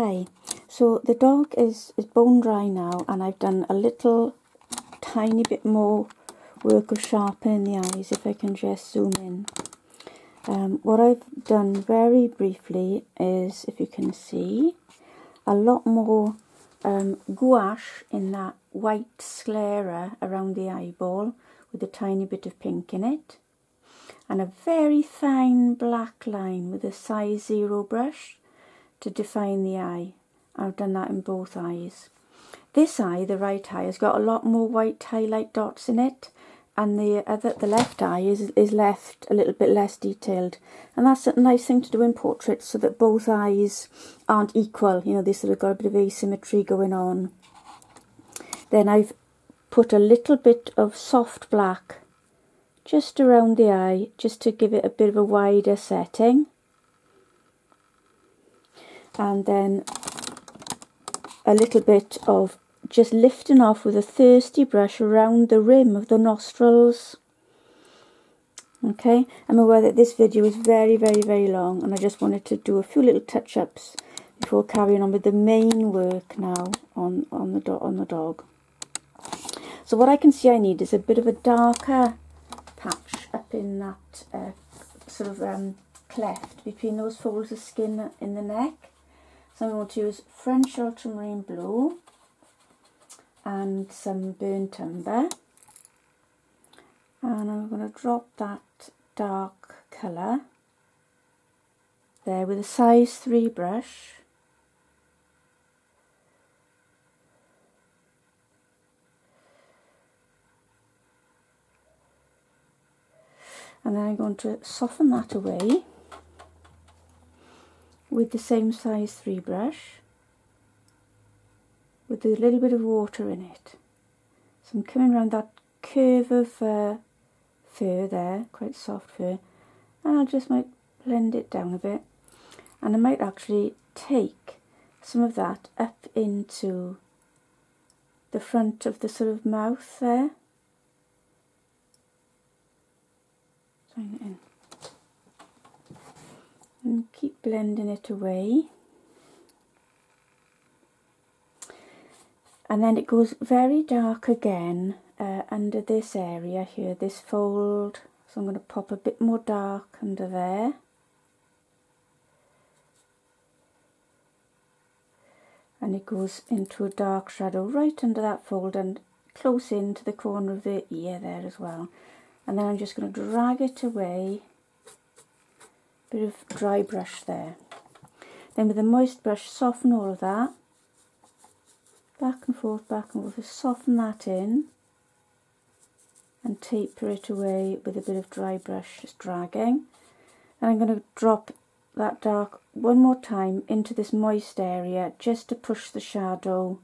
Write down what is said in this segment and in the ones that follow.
Okay, so the dog is bone dry now, and I've done a little tiny bit more work of sharpening the eyes, if I can just zoom in. What I've done very briefly is, if you can see, a lot more gouache in that white sclera around the eyeball with a tiny bit of pink in it, and a very fine black line with a size 0 brush to define the eye. I've done that in both eyes. This eye, the right eye, has got a lot more white highlight dots in it, and the left eye is left a little bit less detailed. And that's a nice thing to do in portraits, so that both eyes aren't equal. You know, they sort of got a bit of asymmetry going on. Then I've put a little bit of soft black just around the eye, just to give it a bit of a wider setting. And then a little bit of just lifting off with a thirsty brush around the rim of the nostrils. Okay, I'm aware that this video is very, very, very long, and I just wanted to do a few little touch-ups before carrying on with the main work now on the dog. So what I can see I need is a bit of a darker patch up in that sort of cleft between those folds of skin in the neck. So I'm going to use French Ultramarine Blue and some burnt umber, and I'm going to drop that dark colour there with a size 3 brush. And then I'm going to soften that away with the same size 3 brush with a little bit of water in it. So I'm coming around that curve of fur there, quite soft fur, and I just might blend it down a bit, and I might actually take some of that up into the front of the sort of mouth there. Bring it in. And keep blending it away, and then it goes very dark again under this area here, this fold. So I'm going to pop a bit more dark under there, and it goes into a dark shadow right under that fold and close into the corner of the ear there as well. And then I'm just going to drag it away. Bit of dry brush there. Then with a moist brush, soften all of that. Back and forth, just soften that in and taper it away with a bit of dry brush, just dragging. And I'm going to drop that dark one more time into this moist area just to push the shadow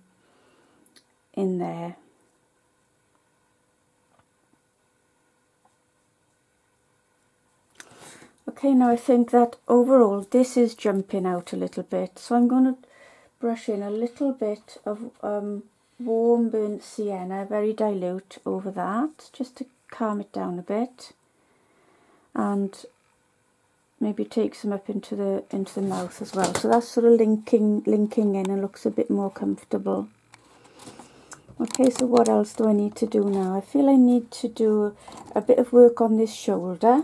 in there. Okay, now I think that overall this is jumping out a little bit, so I'm going to brush in a little bit of warm burnt sienna, very dilute, over that, just to calm it down a bit, and maybe take some up into the mouth as well. So that's sort of linking in and looks a bit more comfortable. Okay, so what else do I need to do now? I feel I need to do a bit of work on this shoulder.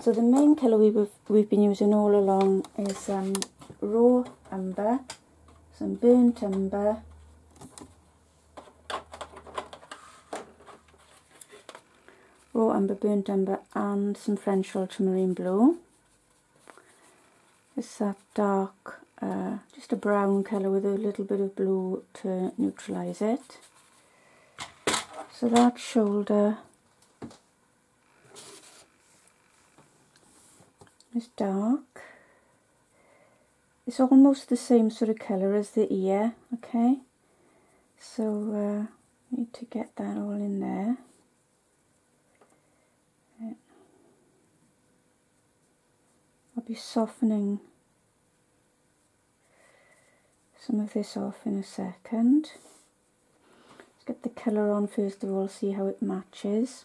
So the main colour we've been using all along is raw umber, some burnt umber, burnt umber, and some French Ultramarine Blue. It's that dark, just a brown colour with a little bit of blue to neutralise it. So that shoulder is dark. It's almost the same sort of colour as the ear, okay? So need to get that all in there. Yeah. I'll be softening some of this off in a second. Let's get the colour on first of all, see how it matches.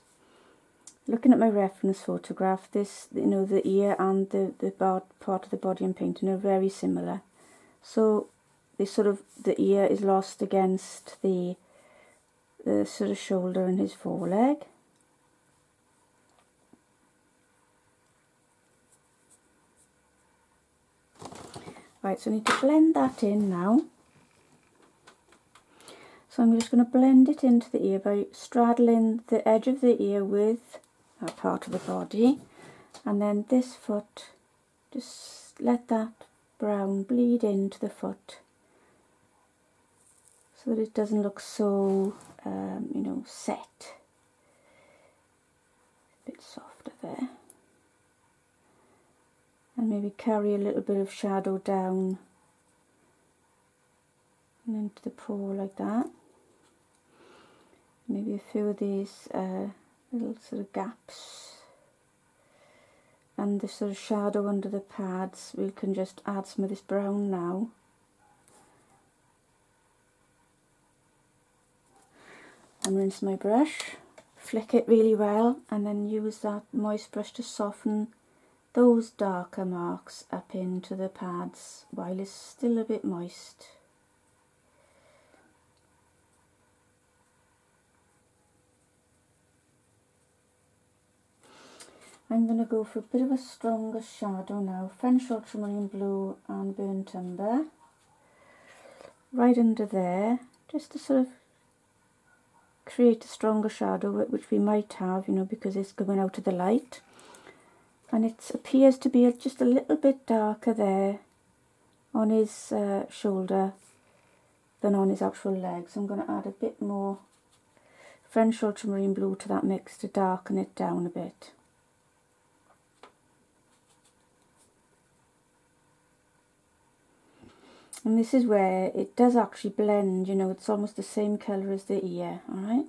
Looking at my reference photograph, this, you know, the ear and the part of the body I'm painting are very similar. so the ear is lost against the sort of shoulder and his foreleg. Right, so I need to blend that in now. So I'm just going to blend it into the ear by straddling the edge of the ear with that part of the body, and then this foot, just let that brown bleed into the foot so that it doesn't look so, you know, set. A bit softer there. And maybe carry a little bit of shadow down and into the paw like that. Maybe a few of these little sort of gaps, and the sort of shadow under the pads, we can just add some of this brown now. And rinse my brush, flick it really well, and then use that moist brush to soften those darker marks up into the pads while it's still a bit moist. I'm going to go for a bit of a stronger shadow now, French Ultramarine Blue and Burnt Umber, right under there, just to sort of create a stronger shadow, which we might have, you know, because it's going out of the light. And it appears to be just a little bit darker there on his shoulder than on his actual legs. I'm going to add a bit more French Ultramarine Blue to that mix to darken it down a bit. And this is where it does actually blend, you know, it's almost the same colour as the ear, alright?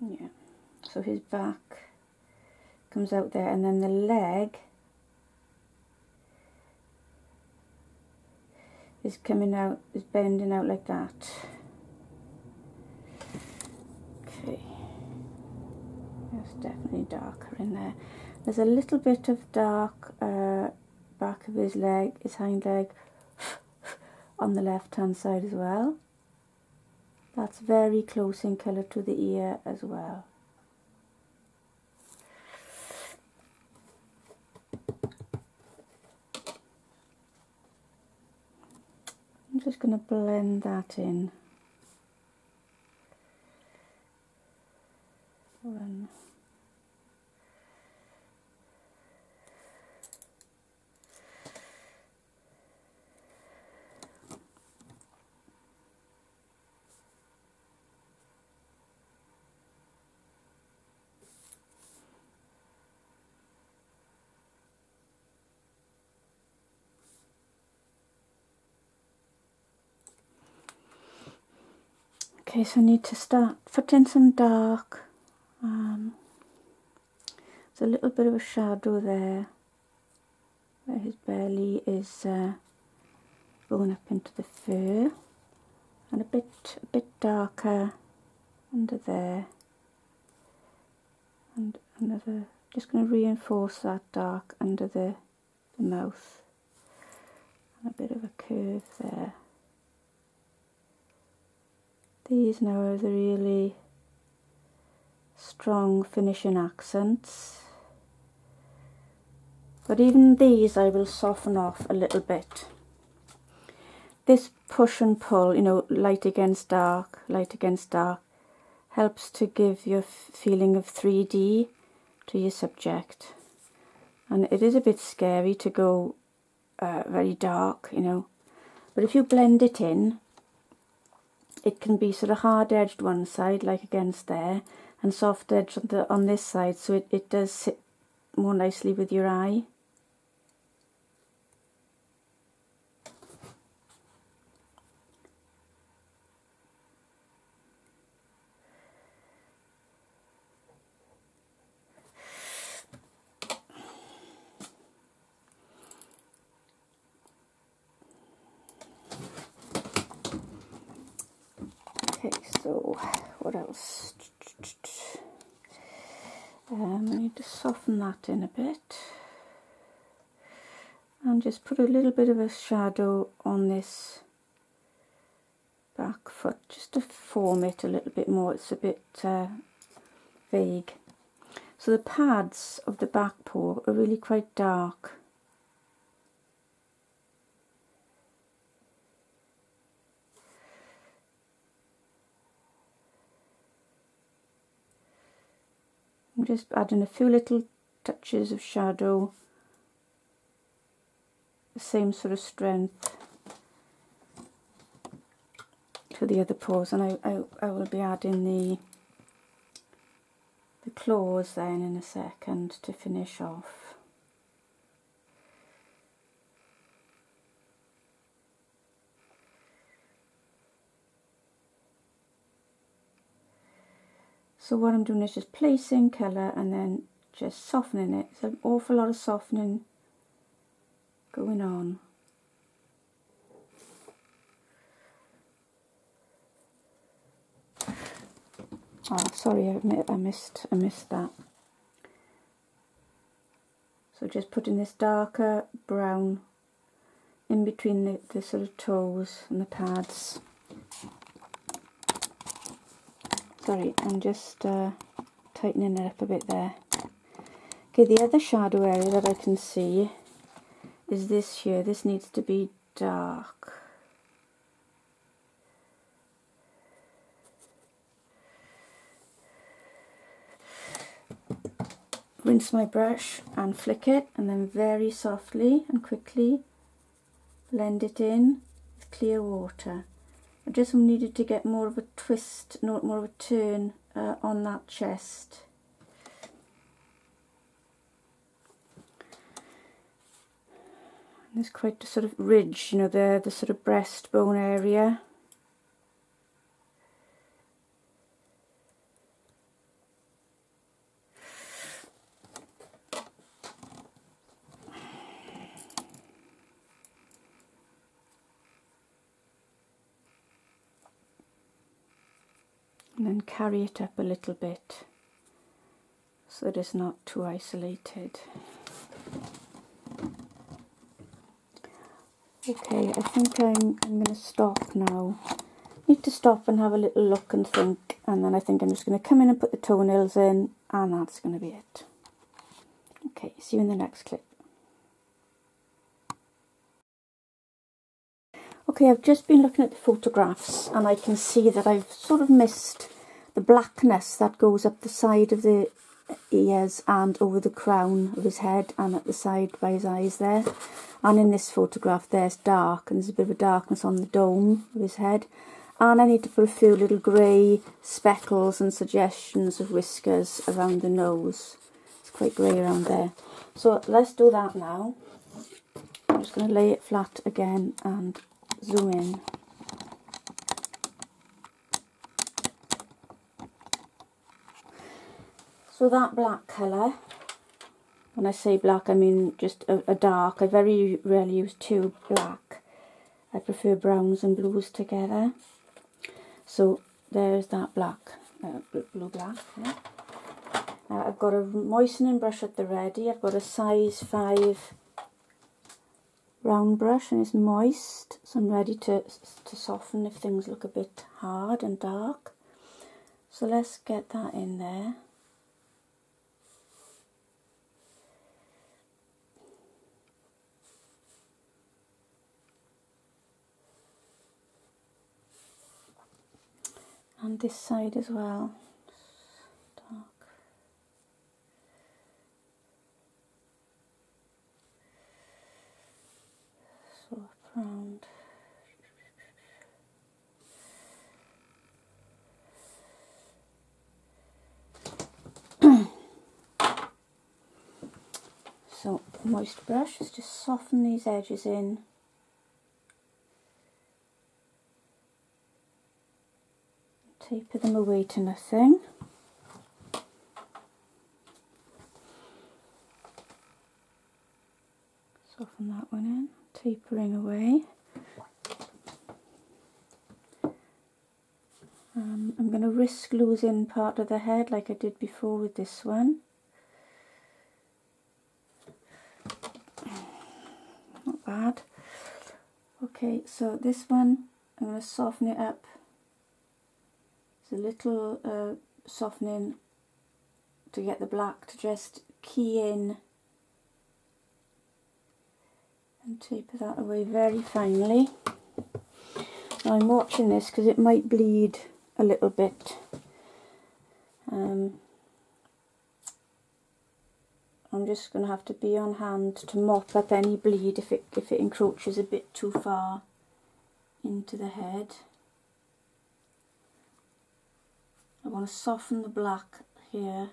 Yeah, so his back comes out there, and then the leg is coming out, is bending out like that. Okay, that's definitely darker in there. There's a little bit of dark back of his leg, his hind leg, on the left hand side as well. That's very close in colour to the ear as well. I'm just going to blend that in. Okay, so I need to start putting some dark. There's a little bit of a shadow there where his belly is going up into the fur, and a bit darker under there, and another. Just going to reinforce that dark under the mouth, and a bit of a curve there. These now are the really strong finishing accents, but even these I will soften off a little bit. This push and pull, you know, light against dark, helps to give you a feeling of 3D to your subject. And it is a bit scary to go very dark, you know, but if you blend it in, it can be sort of hard-edged one side, like against there, and soft-edged on this side, so it does sit more nicely with your eye. Okay, so what else? I need to soften that in a bit. and just put a little bit of a shadow on this back foot just to form it a little bit more. It's a bit vague. So the pads of the back paw are really quite dark. I'm just adding a few little touches of shadow, the same sort of strength to the other paws, and I will be adding the claws then in a second to finish off. So what I'm doing is just placing colour and then just softening it. There's an awful lot of softening going on. Oh, sorry, I missed that. So just putting this darker brown in between the sort of toes and the pads. Sorry, I'm just tightening it up a bit there. Okay, the other shadow area that I can see is this here. This needs to be dark. Rinse my brush and flick it, and then very softly and quickly blend it in with clear water. I just needed to get more of a twist, more of a turn on that chest. And there's quite a sort of ridge, you know, there, the sort of breastbone area. And then carry it up a little bit so that it's not too isolated. Okay, I think I'm going to stop now. Need to stop and have a little look and think, and then I think I'm just going to come in and put the toenails in, and that's going to be it. Okay, see you in the next clip. Okay, I've just been looking at the photographs and I can see that I've sort of missed the blackness that goes up the side of the ears and over the crown of his head and at the side by his eyes there. And in this photograph there's dark, and there's a bit of a darkness on the dome of his head. And I need to put a few little grey speckles and suggestions of whiskers around the nose. It's quite grey around there. So let's do that now. I'm just going to lay it flat again and zoom in. So that black colour, when I say black I mean just a dark. I very rarely use too black. I prefer browns and blues together. So there's that black, blue-black. Yeah. I've got a moistening brush at the ready. I've got a size 5 round brush and it's moist, so I'm ready to soften if things look a bit hard and dark. So let's get that in there. And this side as well. Dark. So round. So moist brush is just soften these edges in. Taper them away to nothing. Soften that one in, tapering away. I'm going to risk losing part of the head like I did before with this one. bad. Okay, so this one, I'm going to soften it up. It's a little softening to get the black to just key in and taper that away very finely. Now I'm watching this because it might bleed a little bit. I'm just going to have to be on hand to mop up any bleed if it encroaches a bit too far into the head. I want to soften the black here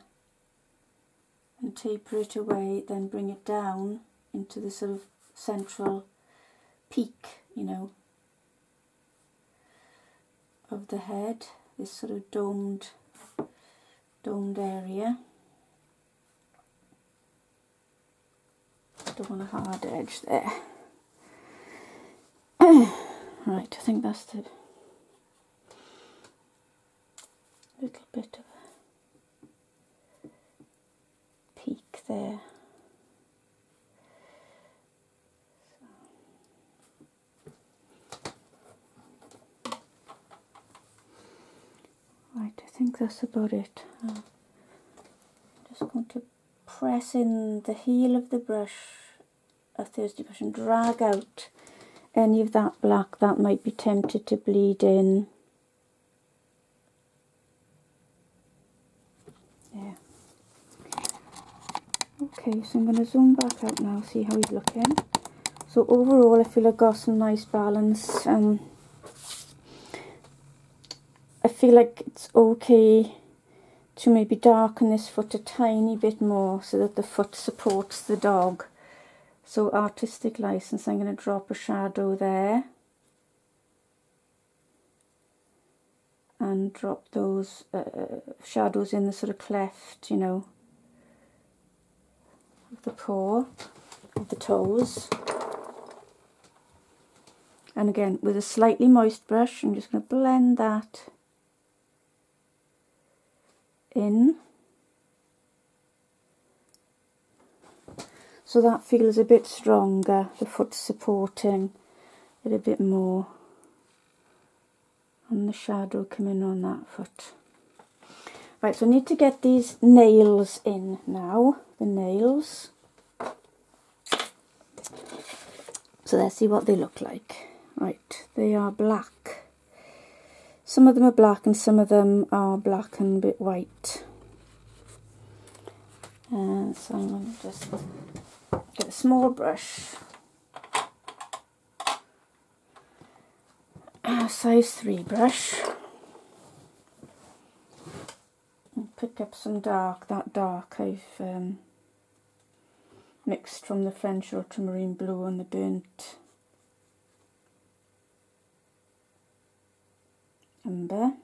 and taper it away, then bring it down into the sort of central peak, you know, of the head, this sort of domed area. Don't want a hard edge there. Right, I think that's the little bit of a peak there. Right, I think that's about it. I'm just going to press in the heel of the brush, a Thursday brush, and drag out any of that black that might be tempted to bleed in. Yeah. Okay, so I'm going to zoom back out now, see how he's looking. So overall I feel I've got some nice balance. I feel like it's okay to maybe darken this foot a tiny bit more so that the foot supports the dog. So artistic license, I'm going to drop a shadow there and drop those shadows in the sort of cleft, you know, of the paw, of the toes. And again, with a slightly moist brush, I'm just going to blend that in. So that feels a bit stronger, the foot supporting it a bit more, and the shadow coming on that foot. Right, so I need to get these nails in now, the nails. So let's see what they look like. Right, they are black. Some of them are black and some of them are black and a bit white. And so I'm going to just get a small brush, a size 3 brush, and pick up some dark. That dark I've mixed from the French Ultramarine Blue and the burnt Umber.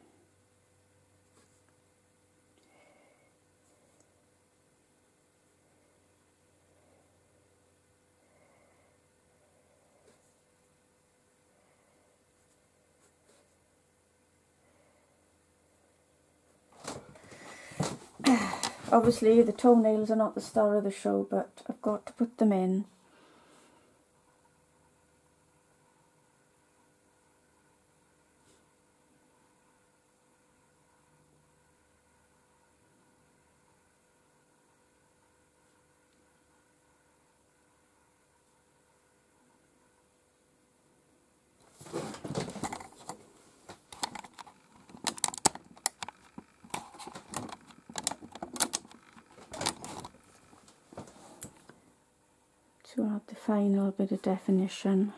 Obviously the toenails are not the star of the show, but I've got to put them in. To add the final bit of definition.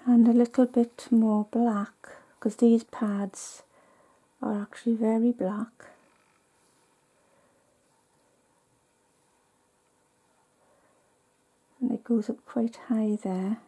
And a little bit more black, because these pads are actually very black. And it goes up quite high there.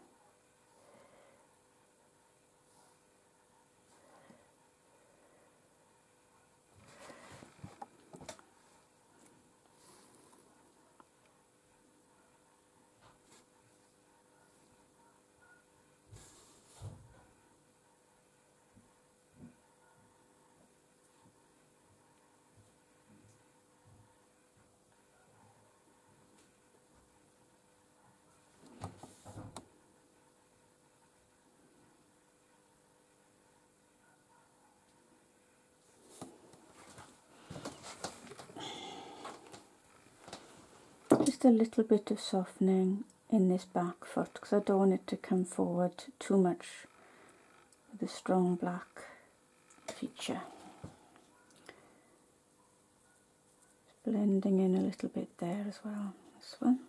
a little bit of softening in this back foot because I don't want it to come forward too much with a strong black feature. Blending in a little bit there as well, this one.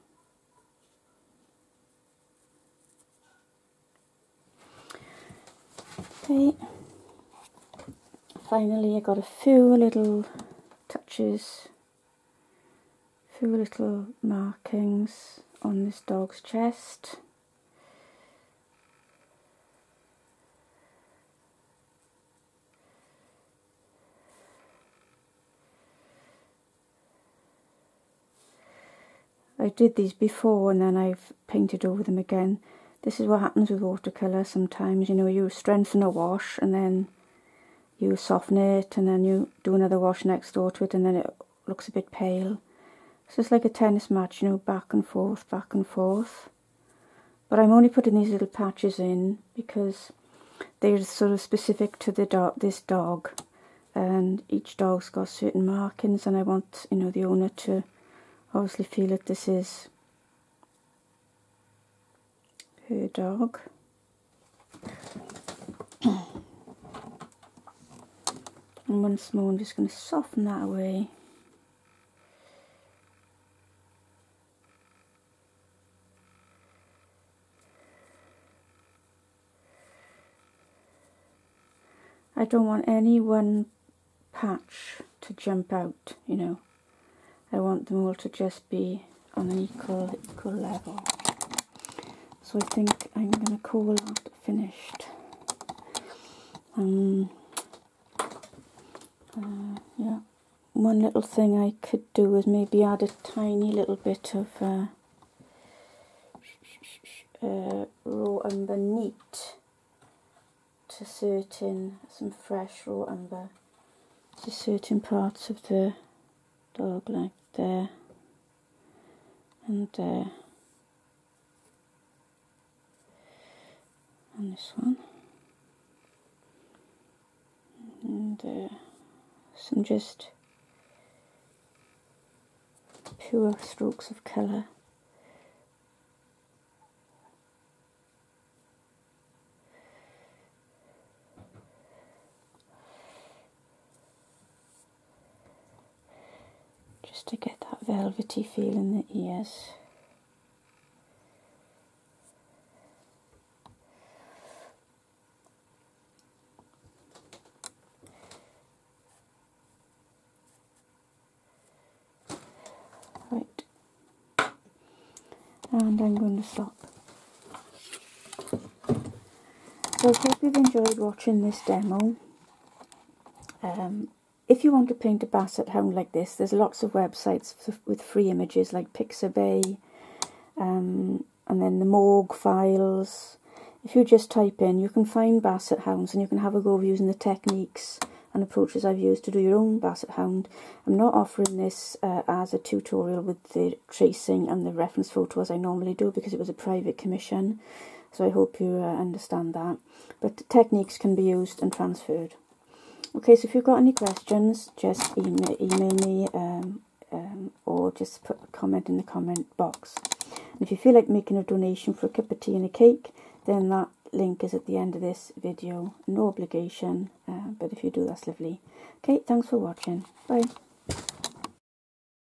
Okay, finally I got a few little touches, few little markings on this dog's chest. I did these before and then I've painted over them again. This is what happens with watercolour sometimes, you know, you strengthen a wash and then you soften it and then you do another wash next door to it and then it looks a bit pale. So it's like a tennis match, you know, back and forth, back and forth. But I'm only putting these little patches in because they're sort of specific to the this dog, and each dog's got certain markings, and I want, you know, the owner to obviously feel that this is her dog. And once more I'm just going to soften that away. I don't want any one patch to jump out, you know. I want them all to just be on an equal level. So I think I'm going to call that finished. Yeah. One little thing I could do is maybe add a tiny little bit of raw umber neat to some fresh raw umber to certain parts of the dog, like there and there, and this one, and some just pure strokes of colour. Just to get that velvety feel in the ears. Right, and I'm going to stop. So I hope you've enjoyed watching this demo. If you want to paint a basset hound like this, there's lots of websites with free images like Pixabay, and then the Morgue files. If you just type in, you can find basset hounds and you can have a go of using the techniques and approaches I've used to do your own basset hound. I'm not offering this as a tutorial with the tracing and the reference photo as I normally do because it was a private commission, so I hope you understand that. But the techniques can be used and transferred. Okay, so if you've got any questions, just email me or just put a comment in the comment box. And if you feel like making a donation for a cup of tea and a cake, then that link is at the end of this video. No obligation, but if you do, that's lovely. Okay, thanks for watching. Bye.